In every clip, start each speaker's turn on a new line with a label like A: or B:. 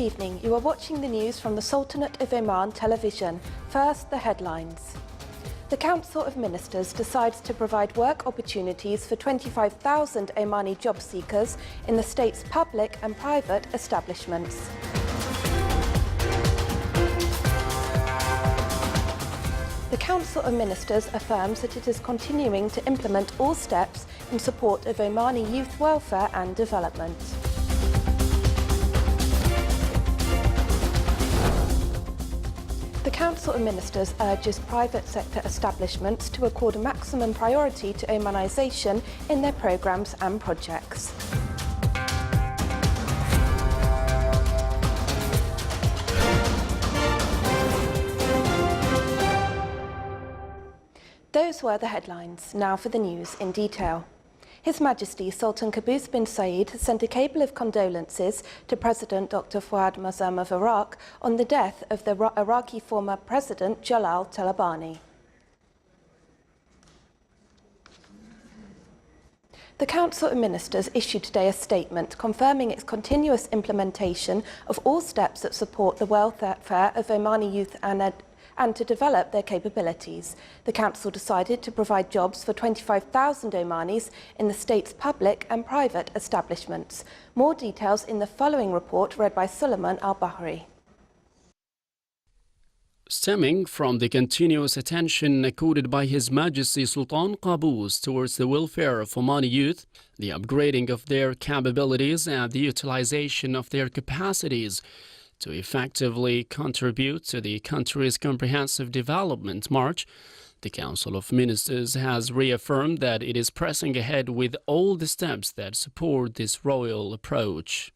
A: evening. You are watching the news from the Sultanate of Oman television. First, the headlines. The Council of Ministers decides to provide work opportunities for 25,000 Omani job seekers in the state's public and private establishments. The Council of Ministers affirms that it is continuing to implement all steps in support of Omani youth welfare and development. The Council of Ministers urges private sector establishments to accord maximum priority to Omanisation in their programmes and projects. Those were the headlines. Now for the news in detail. His Majesty Sultan Qaboos bin Said sent a cable of condolences to President Dr. Fuad Mazzam of Iraq on the death of the Iraqi former President Jalal Talabani. The Council of Ministers issued today a statement confirming its continuous implementation of all steps that support the welfare of Omani youth and to develop their capabilities. The Council decided to provide jobs for 25,000 Omanis in the state's public and private establishments. More details in the following report read by Sulaiman Al-Bahri.
B: Stemming from the continuous attention accorded by His Majesty Sultan Qaboos towards the welfare of Omani youth, the upgrading of their capabilities and the utilization of their capacities to effectively contribute to the country's comprehensive development march, the Council of Ministers has reaffirmed that it is pressing ahead with all the steps that support this royal approach.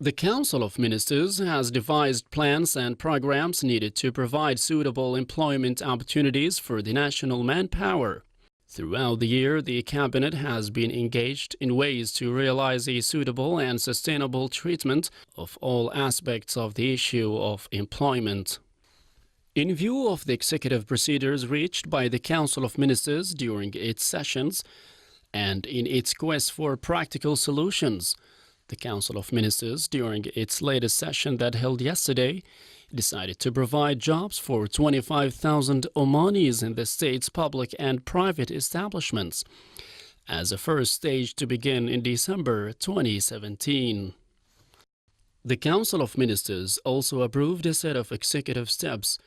B: The Council of Ministers has devised plans and programs needed to provide suitable employment opportunities for the national manpower. Throughout the year, the Cabinet has been engaged in ways to realize a suitable and sustainable treatment of all aspects of the issue of employment. In view of the executive procedures reached by the Council of Ministers during its sessions and in its quest for practical solutions, the Council of Ministers, during its latest session that held yesterday, decided to provide jobs for 25,000 Omanis in the state's public and private establishments, as a first stage to begin in December 2017. The Council of Ministers also approved a set of executive steps,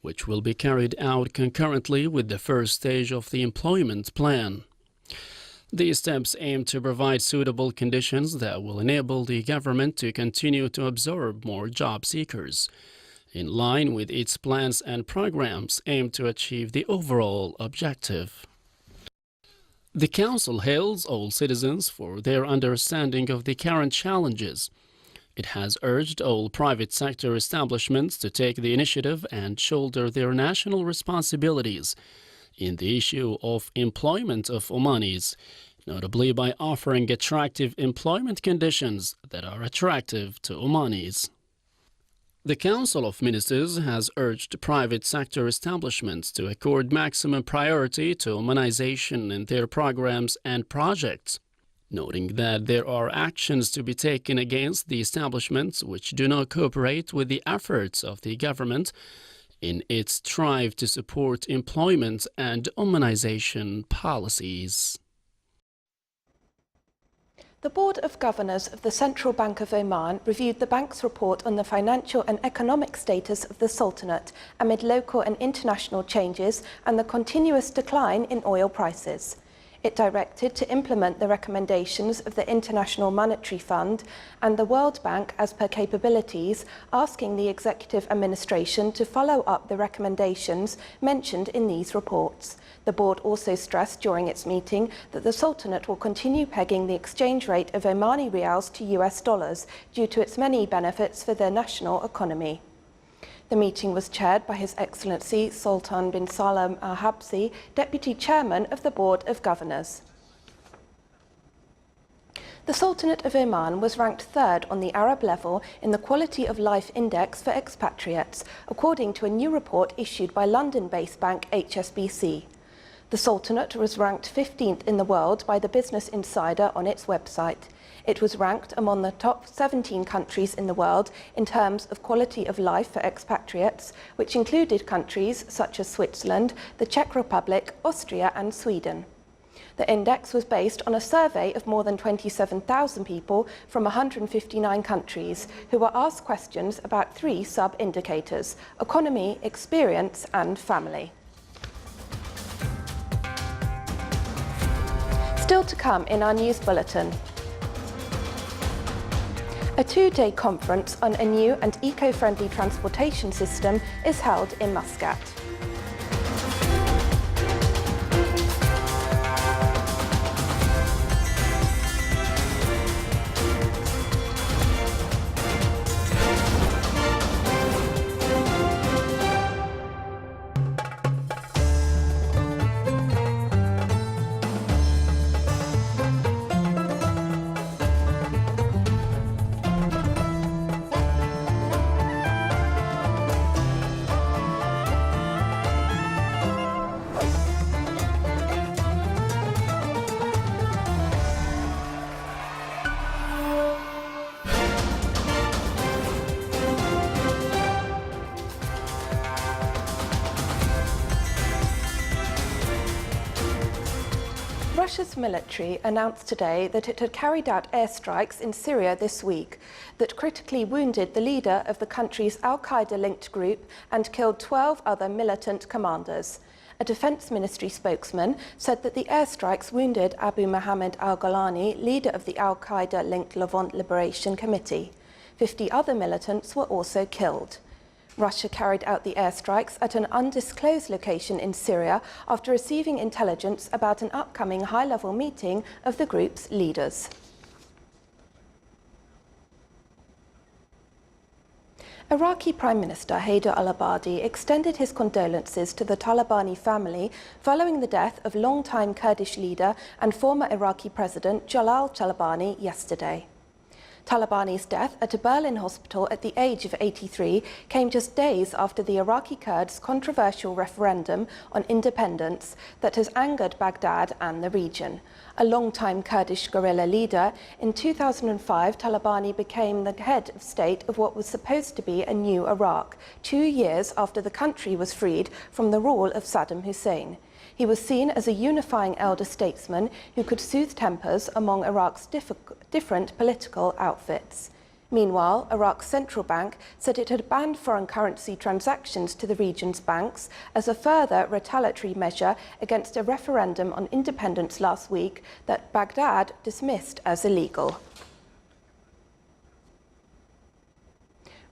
B: which will be carried out concurrently with the first stage of the employment plan. These steps aim to provide suitable conditions that will enable the government to continue to absorb more job seekers, in line with its plans and programs aimed to achieve the overall objective. The Council hails all citizens for their understanding of the current challenges. It has urged all private sector establishments to take the initiative and shoulder their national responsibilities in the issue of employment of Omanis, notably by offering attractive employment conditions that are attractive to Omanis. The Council of Ministers has urged private sector establishments to accord maximum priority to Omanisation in their programs and projects, noting that there are actions to be taken against the establishments which do not cooperate with the efforts of the government in its drive to support employment and Omanisation policies.
A: The Board of Governors of the Central Bank of Oman reviewed the bank's report on the financial and economic status of the Sultanate amid local and international changes and the continuous decline in oil prices. It directed to implement the recommendations of the International Monetary Fund and the World Bank as per capabilities, asking the Executive Administration to follow up the recommendations mentioned in these reports. The board also stressed during its meeting that the Sultanate will continue pegging the exchange rate of Amani Reals to US dollars due to its many benefits for their national economy. The meeting was chaired by His Excellency Sultan bin Salam Al-Habsi, Deputy Chairman of the Board of Governors. The Sultanate of Oman was ranked third on the Arab level in the Quality of Life Index for expatriates, according to a new report issued by London-based bank HSBC. The Sultanate was ranked 15th in the world by the Business Insider on its website. It was ranked among the top 17 countries in the world in terms of quality of life for expatriates, which included countries such as Switzerland, the Czech Republic, Austria and Sweden. The index was based on a survey of more than 27,000 people from 159 countries who were asked questions about 3 sub-indicators: economy, experience and family. Still to come in our news bulletin. A 2-day conference on a new and eco-friendly transportation system is held in Muscat. Russia's military announced today that it had carried out airstrikes in Syria this week that critically wounded the leader of the country's al-Qaeda-linked group and killed 12 other militant commanders. A Defence Ministry spokesman said that the airstrikes wounded Abu Mohammed al-Golani, leader of the al-Qaeda-linked Levant Liberation Committee. 50 other militants were also killed. Russia carried out the airstrikes at an undisclosed location in Syria after receiving intelligence about an upcoming high-level meeting of the group's leaders. Iraqi Prime Minister Haider al-Abadi extended his condolences to the Talabani family following the death of longtime Kurdish leader and former Iraqi President Jalal Talabani yesterday. Talabani's death at a Berlin hospital at the age of 83 came just days after the Iraqi Kurds' controversial referendum on independence that has angered Baghdad and the region. A long-time Kurdish guerrilla leader, in 2005 Talabani became the head of state of what was supposed to be a new Iraq, 2 years after the country was freed from the rule of Saddam Hussein. He was seen as a unifying elder statesman who could soothe tempers among Iraq's different political outfits. Meanwhile, Iraq's central bank said it had banned foreign currency transactions to the region's banks as a further retaliatory measure against a referendum on independence last week that Baghdad dismissed as illegal.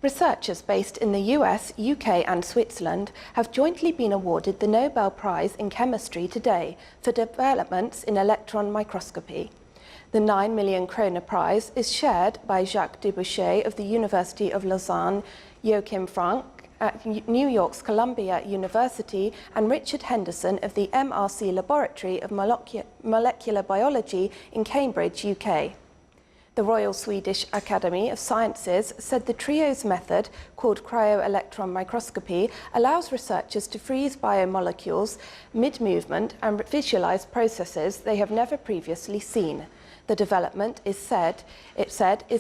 A: Researchers based in the US, UK and Switzerland have jointly been awarded the Nobel Prize in Chemistry today for developments in electron microscopy. The 9 million kroner prize is shared by Jacques Dubochet of the University of Lausanne, Joachim Frank at New York's Columbia University and Richard Henderson of the MRC Laboratory of Molecular Biology in Cambridge, UK. The Royal Swedish Academy of Sciences said the trio's method, called cryo-electron microscopy, allows researchers to freeze biomolecules mid-movement and visualize processes they have never previously seen. The development is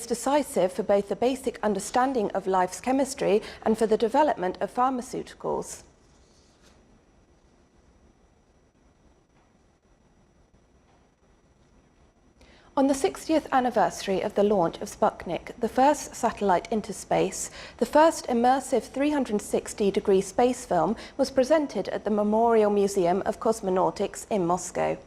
A: decisive for both the basic understanding of life's chemistry and for the development of pharmaceuticals. On the 60th anniversary of the launch of Sputnik, the first satellite into space, the first immersive 360-degree space film was presented at the Memorial Museum of Cosmonautics in Moscow.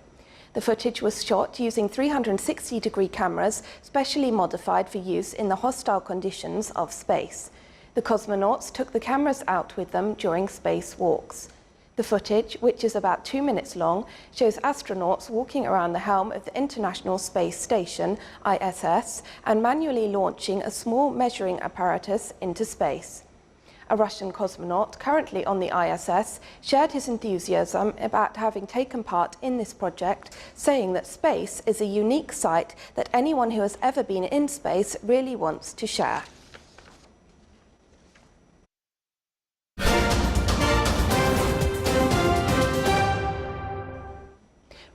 A: The footage was shot using 360-degree cameras specially modified for use in the hostile conditions of space. The cosmonauts took the cameras out with them during space walks. The footage, which is about 2 minutes long, shows astronauts walking around the helm of the International Space Station, ISS, and manually launching a small measuring apparatus into space. A Russian cosmonaut currently on the ISS shared his enthusiasm about having taken part in this project, saying that space is a unique sight that anyone who has ever been in space really wants to share.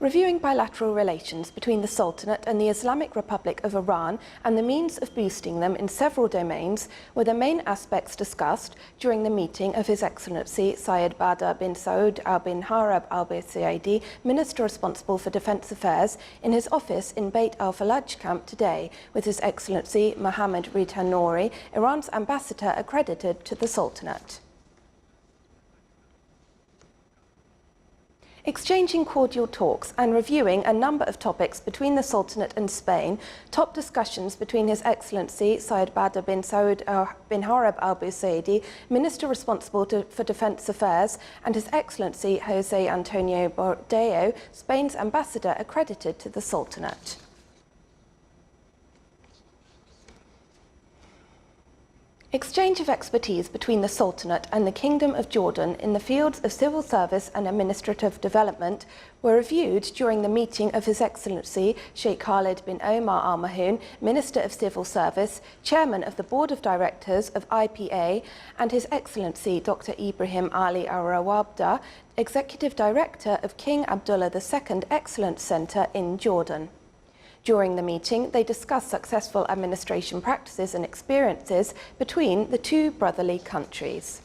A: reviewing bilateral relations between the Sultanate and the Islamic Republic of Iran and the means of boosting them in several domains were the main aspects discussed during the meeting of His Excellency Syed Badr bin Saud al bin Harab al Saidi, Minister responsible for Defence Affairs, in his office in Beit al-Falaj camp today, with His Excellency Mohammad Rita Nouri, Iran's ambassador accredited to the Sultanate. Exchanging cordial talks and reviewing a number of topics between the Sultanate and Spain, top discussions between His Excellency Syed Badr bin Saud bin Harab al Saidi, Minister responsible for Defence Affairs, and His Excellency Jose Antonio Bordeo, Spain's ambassador accredited to the Sultanate. Exchange of expertise between the Sultanate and the Kingdom of Jordan in the fields of civil service and administrative development were reviewed during the meeting of His Excellency Sheikh Khalid bin Omar Al Mahoun, Minister of Civil Service, Chairman of the Board of Directors of IPA, and His Excellency Dr. Ibrahim Ali Al Rawabda, Executive Director of King Abdullah II Excellence Centre in Jordan. During the meeting, they discussed successful administration practices and experiences between the two brotherly countries.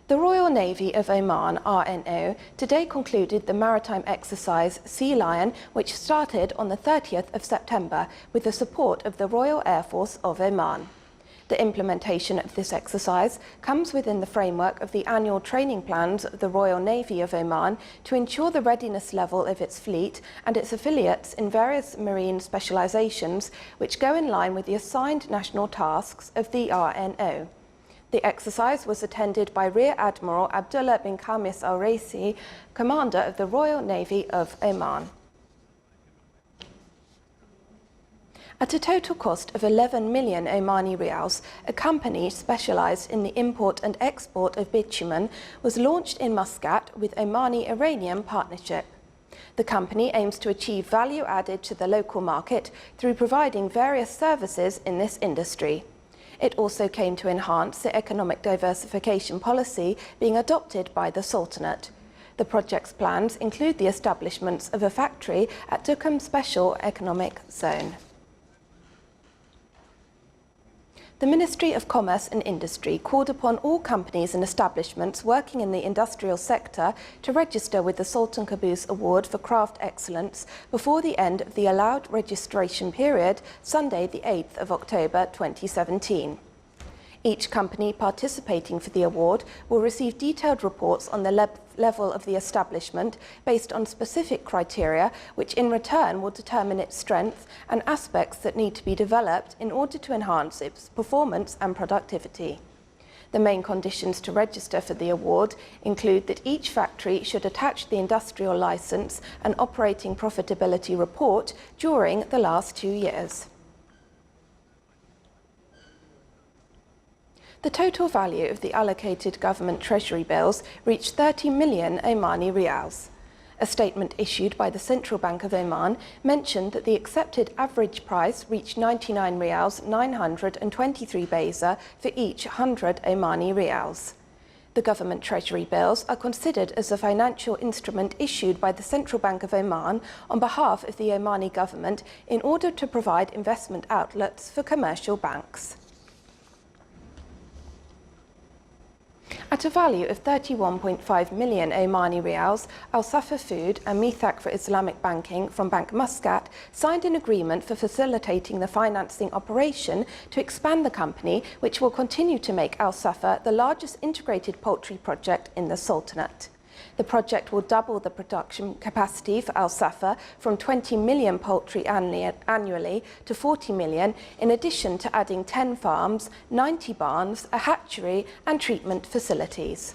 A: The Royal Navy of Oman, RNO, today concluded the maritime exercise Sea Lion, which started on the 30th of September with the support of the Royal Air Force of Oman. The implementation of this exercise comes within the framework of the annual training plans of the Royal Navy of Oman to ensure the readiness level of its fleet and its affiliates in various marine specialisations which go in line with the assigned national tasks of the RNO. The exercise was attended by Rear Admiral Abdullah bin Khamis al-Raisi, Commander of the Royal Navy of Oman. At a total cost of 11 million Omani Reals, a company specialised in the import and export of bitumen was launched in Muscat with Omani-Iranian partnership. The company aims to achieve value added to the local market through providing various services in this industry. It also came to enhance the economic diversification policy being adopted by the Sultanate. The project's plans include the establishments of a factory at Duqm Special Economic Zone. The Ministry of Commerce and Industry called upon all companies and establishments working in the industrial sector to register with the Sultan Qaboos Award for Craft Excellence before the end of the allowed registration period, Sunday the 8th of October 2017. Each company participating for the award will receive detailed reports on the level of the establishment based on specific criteria, which in return will determine its strength and aspects that need to be developed in order to enhance its performance and productivity. The main conditions to register for the award include that each factory should attach the industrial licence and operating profitability report during the last 2 years. The total value of the allocated government treasury bills reached 30 million Omani Reals. A statement issued by the Central Bank of Oman mentioned that the accepted average price reached 99 Reals 923 Beza for each 100 Omani Reals. The government treasury bills are considered as a financial instrument issued by the Central Bank of Oman on behalf of the Omani government in order to provide investment outlets for commercial banks. At a value of 31.5 million Omani Reals, Safa Food and Mithaq for Islamic Banking from Bank Muscat signed an agreement for facilitating the financing operation to expand the company, which will continue to make Safa the largest integrated poultry project in the Sultanate. The project will double the production capacity for Safa from 20 million poultry annually to 40 million, in addition to adding 10 farms, 90 barns, a hatchery and treatment facilities.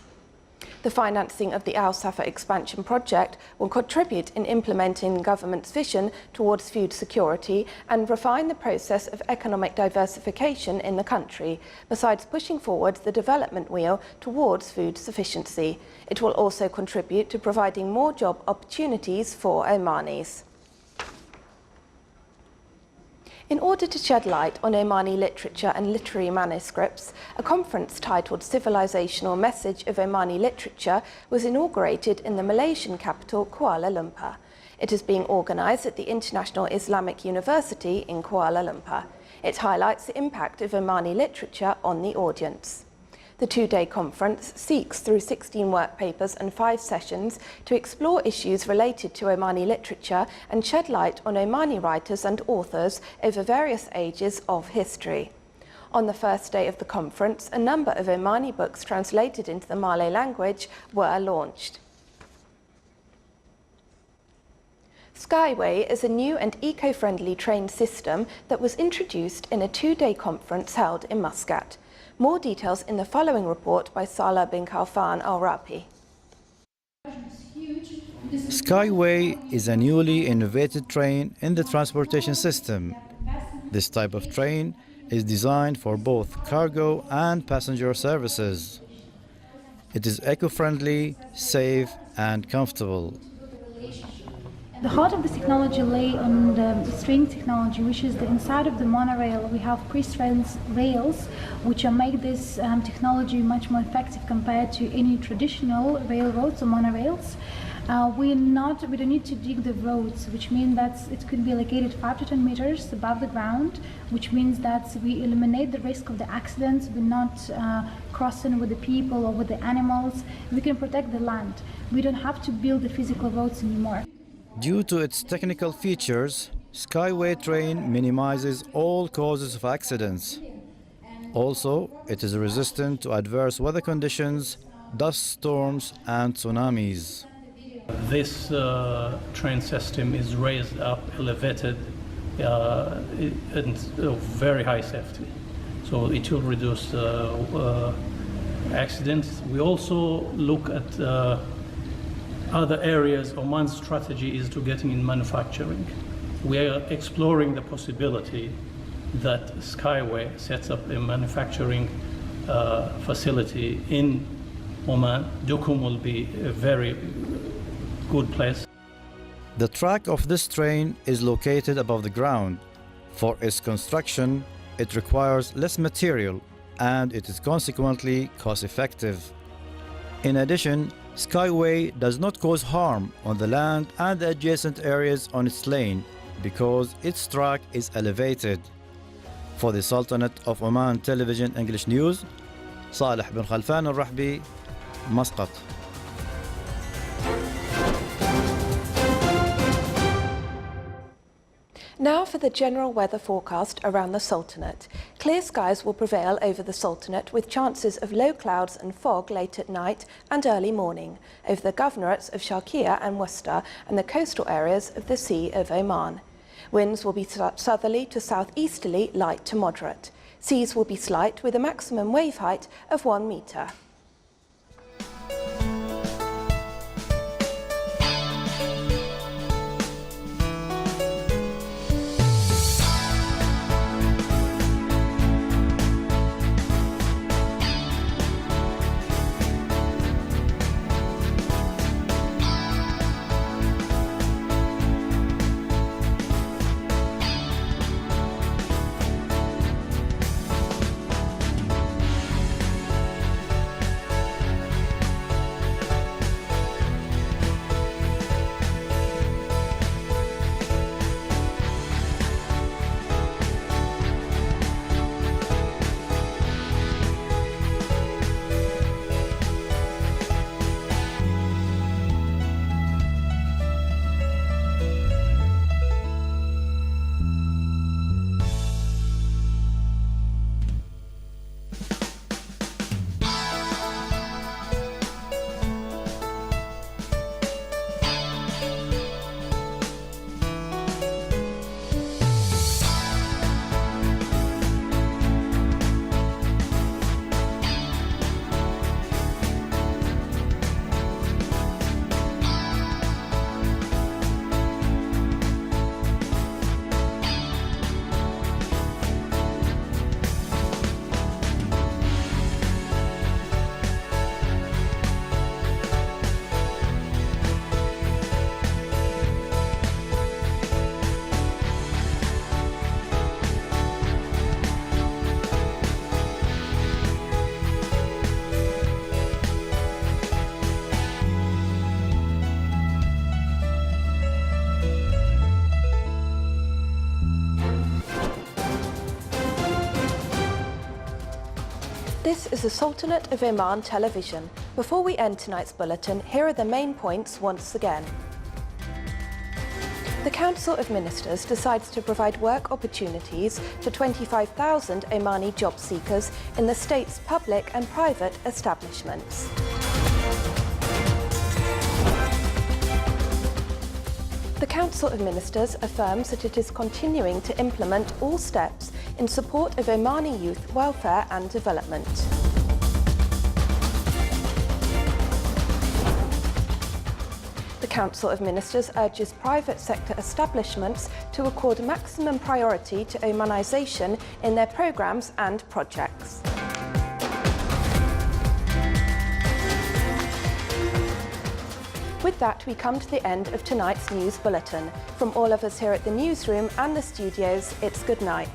A: The financing of the Safa expansion project will contribute in implementing the government's vision towards food security and refine the process of economic diversification in the country, besides pushing forward the development wheel towards food sufficiency. It will also contribute to providing more job opportunities for Omanis. In order to shed light on Omani literature and literary manuscripts, a conference titled Civilizational Message of Omani Literature was inaugurated in the Malaysian capital, Kuala Lumpur. It is being organised at the International Islamic University in Kuala Lumpur. It highlights the impact of Omani literature on the audience. The two-day conference seeks, through 16 work papers and 5 sessions, to explore issues related to Omani literature and shed light on Omani writers and authors over various ages of history. On the first day of the conference, a number of Omani books translated into the Malay language were launched. Skyway is a new and eco-friendly train system that was introduced in a 2-day conference held in Muscat. More details in the following report by Salah bin Khalfan al-Rapi.
C: Skyway is a newly innovated train in the transportation system. This type of train is designed for both cargo and passenger services. It is eco-friendly, safe, and comfortable.
D: The heart of this technology lay on the string technology, which is the inside of the monorail. We have pre-stressed rails, which make this technology much more effective compared to any traditional railroads or monorails. We don't need to dig the roads, which means that it could be located 5 to 10 meters above the ground, which means that we eliminate the risk of the accidents. We're not crossing with the people or with the animals. We can protect the land. We don't have to build the physical roads anymore.
C: Due to its technical features, Skyway train minimizes all causes of accidents. Also, it is resistant to adverse weather conditions, dust storms, and tsunamis.
E: This train system is raised up, elevated, and very high safety. So it will reduce accidents. We also look at other areas. Oman's strategy is to getting in manufacturing. We are exploring the possibility that Skyway sets up a manufacturing facility in Oman. Dukum will be a very good place.
C: The track of this train is located above the ground. For its construction, it requires less material and it is consequently cost-effective. In addition, Skyway does not cause harm on the land and the adjacent areas on its lane because its track is elevated. For the Sultanate of Oman Television English News, Salih bin Khalfan al-Rahbi, Muscat.
A: Now for the general weather forecast around the Sultanate. Clear skies will prevail over the Sultanate with chances of low clouds and fog late at night and early morning over the governorates of Sharqiya and Worcester and the coastal areas of the Sea of Oman. Winds will be southerly to southeasterly, light to moderate. Seas will be slight with a maximum wave height of 1 metre. This is the Sultanate of Oman television. Before we end tonight's bulletin, here are the main points once again. The Council of Ministers decides to provide work opportunities to 25,000 Omani job seekers in the state's public and private establishments. The Council of Ministers affirms that it is continuing to implement all steps in support of Omani youth welfare and development. The Council of Ministers urges private sector establishments to accord maximum priority to Omanisation in their programmes and projects. With that, we come to the end of tonight's news bulletin. From all of us here at the newsroom and the studios, it's good night.